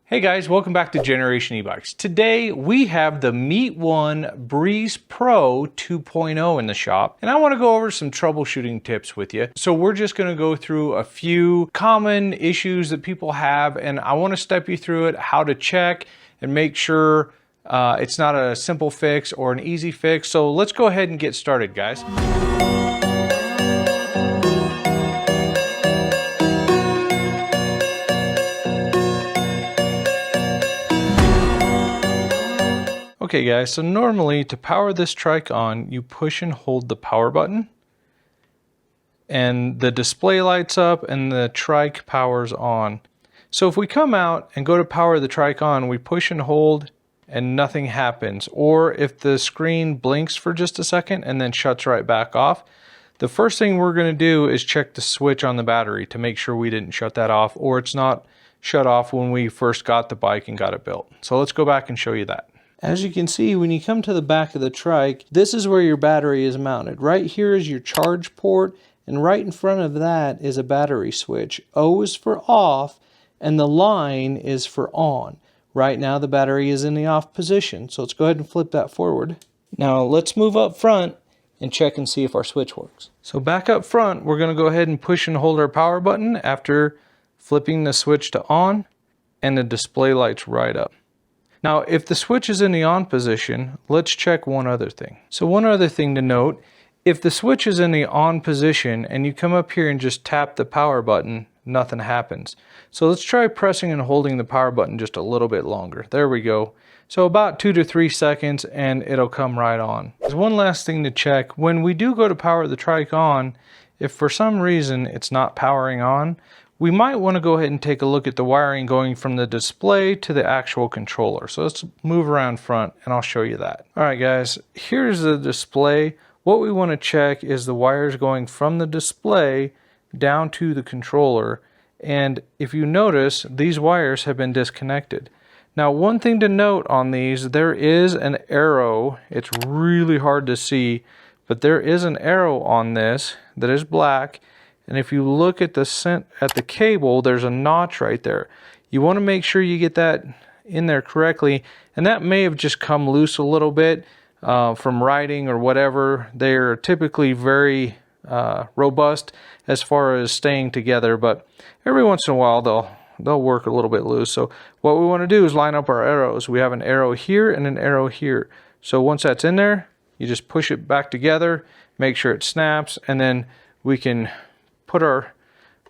Hey guys, welcome back to GenerationEBikes. Today we have the MeetOne Breeze Pro 2.0 in the shop, and I want to go over some troubleshooting tips with you. So we're just going to go through a few common issues that people have, and I want to step you through it, how to check and make sure it's not a simple fix or an easy fix. So let's go ahead and get started, guys. Okay guys, so normally to power this trike on, you push and hold the power button and the display lights up and the trike powers on. So if we come out and go to power the trike on, we push and hold and nothing happens. Or if the screen blinks for just a second and then shuts right back off, the first thing we're going to do is check the switch on the battery to make sure we didn't shut that off or it's not shut off when we first got the bike and got it built. So let's go back and show you that. As you can see, when you come to the back of the trike, this is where your battery is mounted. Right here is your charge port, and right in front of that is a battery switch. O is for off, and the line is for on. Right now the battery is in the off position, so let's go ahead and flip that forward. Now let's move up front and check and see if our switch works. So back up front, we're going to go ahead and push and hold our power button after flipping the switch to on, and the display lights right up. Now, if the switch is in the on position, let's check one other thing. So one other thing to note, if the switch is in the on position and you come up here and just tap the power button, nothing happens. So let's try pressing and holding the power button just a little bit longer. There we go. So about 2 to 3 seconds and it'll come right on. There's one last thing to check. When we do go to power the trike on, if for some reason it's not powering on, we might want to go ahead and take a look at the wiring going from the display to the actual controller. So let's move around front and I'll show you that. All right guys, here's the display. What we want to check is the wires going from the display down to the controller. And if you notice, these wires have been disconnected. Now, one thing to note on these, there is an arrow. It's really hard to see, but there is an arrow on this that is black. And if you look at the cable, there's a notch right there. You want to make sure you get that in there correctly. And that may have just come loose a little bit from riding or whatever. They're typically very robust as far as staying together, but every once in a while they'll work a little bit loose. So what we want to do is line up our arrows. We have an arrow here and an arrow here. So once that's in there, you just push it back together, make sure it snaps, and then we can put our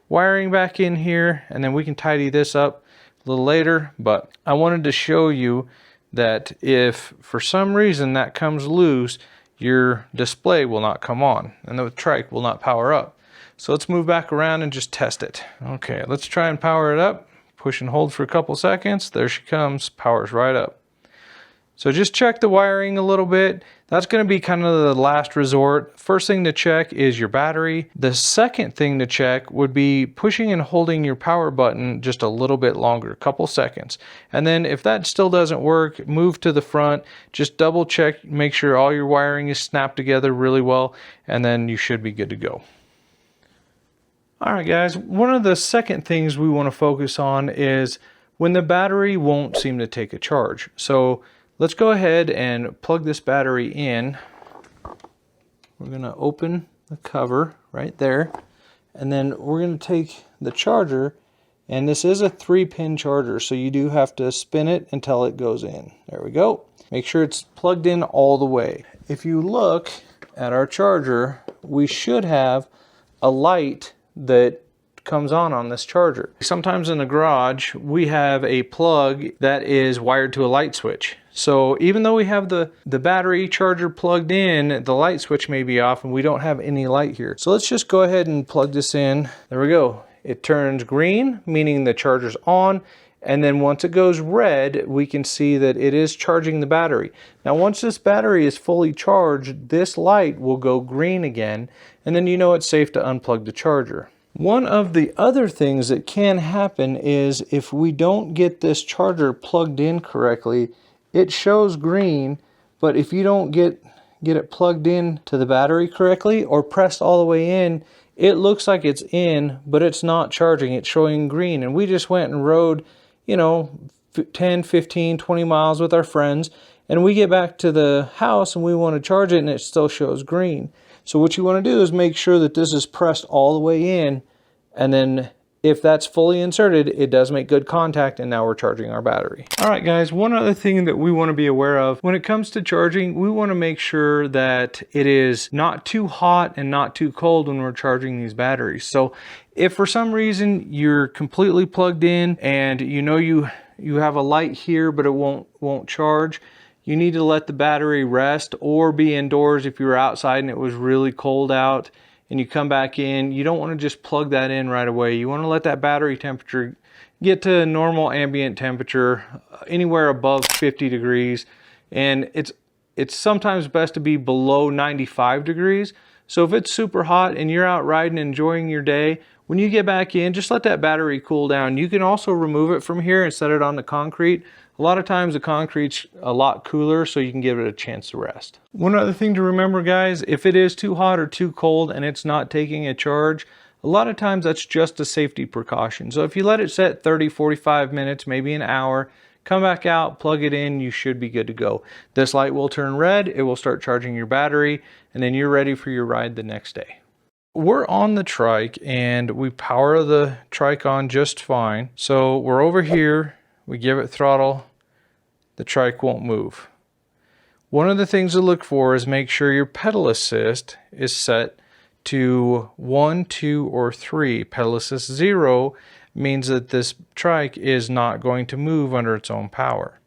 wiring back in here, and then we can tidy this up a little later. But I wanted to show you that if for some reason that comes loose, your display will not come on and the trike will not power up. So let's move back around and just test it. Okay, let's try and power it up. Push and hold for a couple seconds. There she comes, powers right up. So just check the wiring a little bit. That's going to be kind of the last resort. First thing to check is your battery. The second thing to check would be pushing and holding your power button just a little bit longer, a couple seconds. And then if that still doesn't work, move to the front, just double check, make sure all your wiring is snapped together really well, and then you should be good to go. All right guys, one of the second things we want to focus on is when the battery won't seem to take a charge. So let's go ahead and plug this battery in. We're going to open the cover right there, and then we're going to take the charger, and this is a 3-pin charger, so you do have to spin it until it goes in. There we go. Make sure it's plugged in all the way. If you look at our charger, we should have a light that comes on this charger. Sometimes in the garage we have a plug that is wired to a light switch. So even though we have the battery charger plugged in, the light switch may be off and we don't have any light here. So let's just go ahead and plug this in. There we go. It turns green, meaning the charger's on, and then once it goes red, we can see that it is charging the battery. Now once this battery is fully charged, this light will go green again, and then you know it's safe to unplug the charger. One of the other things that can happen is if we don't get this charger plugged in correctly, it shows green, but if you don't get it plugged in to the battery correctly or pressed all the way in, it looks like it's in, but it's not charging. It's showing green. And we just went and rode, you know, 10, 15, 20 miles with our friends, and we get back to the house and we want to charge it and it still shows green. So what you want to do is make sure that this is pressed all the way in, and then if that's fully inserted, it does make good contact, and now we're charging our battery. All right, guys, one other thing that we want to be aware of when it comes to charging, we want to make sure that it is not too hot and not too cold when we're charging these batteries. So if for some reason you're completely plugged in and you know you have a light here but it won't charge, you need to let the battery rest, or be indoors if you were outside and it was really cold out and you come back in. You don't want to just plug that in right away. You want to let that battery temperature get to normal ambient temperature, anywhere above 50 degrees. And it's sometimes best to be below 95 degrees. So if it's super hot and you're out riding, enjoying your day, when you get back in, just let that battery cool down. You can also remove it from here and set it on the concrete. A lot of times the concrete's a lot cooler, so you can give it a chance to rest. One other thing to remember, guys, if it is too hot or too cold and it's not taking a charge, a lot of times that's just a safety precaution. So if you let it set 30, 45 minutes, maybe an hour, come back out, plug it in, you should be good to go. This light will turn red, it will start charging your battery, and then you're ready for your ride the next day. We're on the Trike and we power the Trike on just fine. So we're over here, we give it throttle, the Trike won't move. One of the things to look for is make sure your pedal assist is set to 1, 2, or 3. Pedal assist 0 means that this Trike is not going to move under its own power.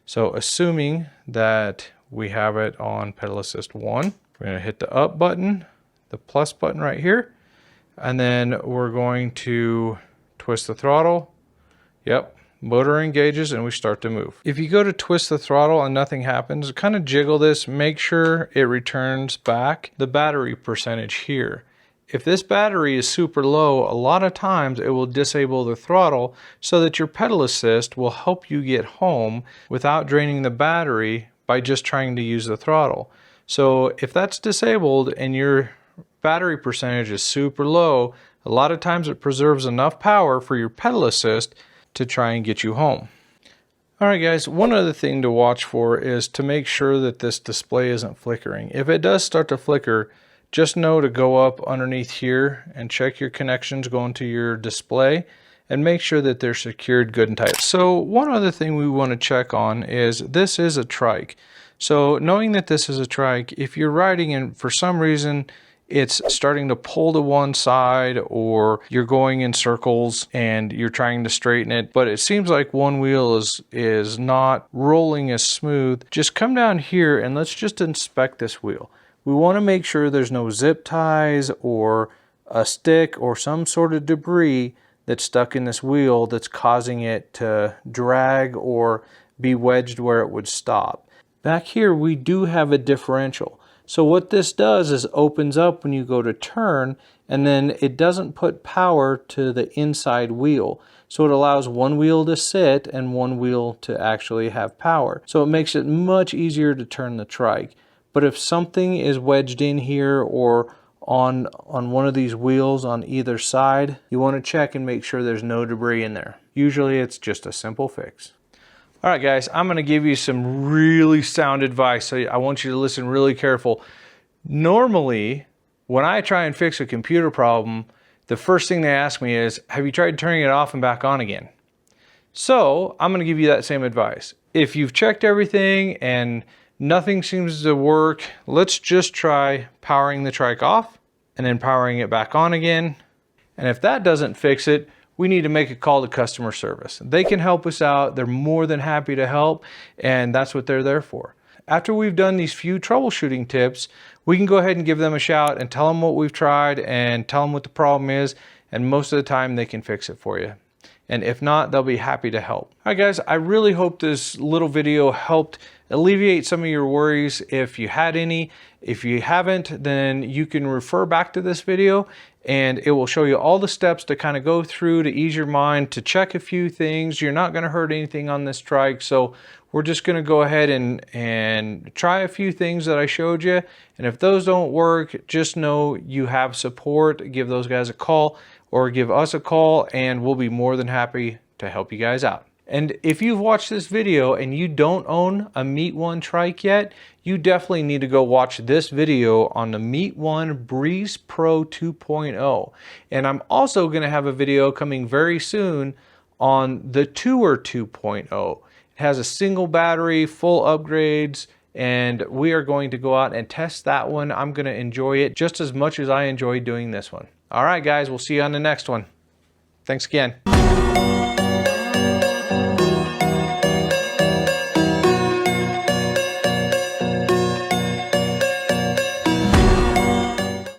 So assuming that we have it on pedal assist 1, we're going to hit the up button, the plus button right here, and then we're going to twist the throttle. Yep, motor engages and we start to move. If you go to twist the throttle and nothing happens, kind of jiggle this, make sure it returns back the battery percentage here. If this battery is super low, a lot of times it will disable the throttle so that your pedal assist will help you get home without draining the battery by just trying to use the throttle. So if that's disabled and your battery percentage is super low, a lot of times it preserves enough power for your pedal assist to try and get you home. Alright guys, one other thing to watch for is to make sure that this display isn't flickering. If it does start to flicker, just know to go up underneath here and check your connections going to your display and make sure that they're secured good and tight. So one other thing we want to check on is this is a Trike. So knowing that this is a Trike, if you're riding and for some reason it's starting to pull to one side, or you're going in circles and you're trying to straighten it, but it seems like one wheel is not rolling as smooth, just come down here and let's just inspect this wheel. We want to make sure there's no zip ties or a stick or some sort of debris that's stuck in this wheel that's causing it to drag or be wedged where it would stop. Back here we do have a differential. So what this does is opens up when you go to turn, and then it doesn't put power to the inside wheel. So it allows one wheel to sit and one wheel to actually have power. So it makes it much easier to turn the Trike. But if something is wedged in here or on one of these wheels on either side, you want to check and make sure there's no debris in there. Usually it's just a simple fix. All right, guys, I'm going to give you some really sound advice, so I want you to listen really careful. Normally, when I try and fix a computer problem, the first thing they ask me is, have you tried turning it off and back on again? So I'm going to give you that same advice. If you've checked everything and nothing seems to work, let's just try powering the Trike off and then powering it back on again. And if that doesn't fix it, we need to make a call to customer service. They can help us out. They're more than happy to help, and that's what they're there for. After we've done these few troubleshooting tips, we can go ahead and give them a shout and tell them what we've tried and tell them what the problem is, and most of the time they can fix it for you. And if not, they'll be happy to help. All right, guys, I really hope this little video helped alleviate some of your worries if you had any. If you haven't, then you can refer back to this video and it will show you all the steps to kind of go through to ease your mind, to check a few things. You're not going to hurt anything on this Trike, so we're just going to go ahead and try a few things that I showed you. And if those don't work, just know you have support. Give those guys a call or give us a call and we'll be more than happy to help you guys out. And if you've watched this video and you don't own a MeetOne Trike yet, you definitely need to go watch this video on the MeetOne Breeze Pro 2.0. And I'm also going to have a video coming very soon on the Tour 2.0. It has a single battery, full upgrades, and we are going to go out and test that one. I'm going to enjoy it just as much as I enjoy doing this one. All right, guys, we'll see you on the next one. Thanks again.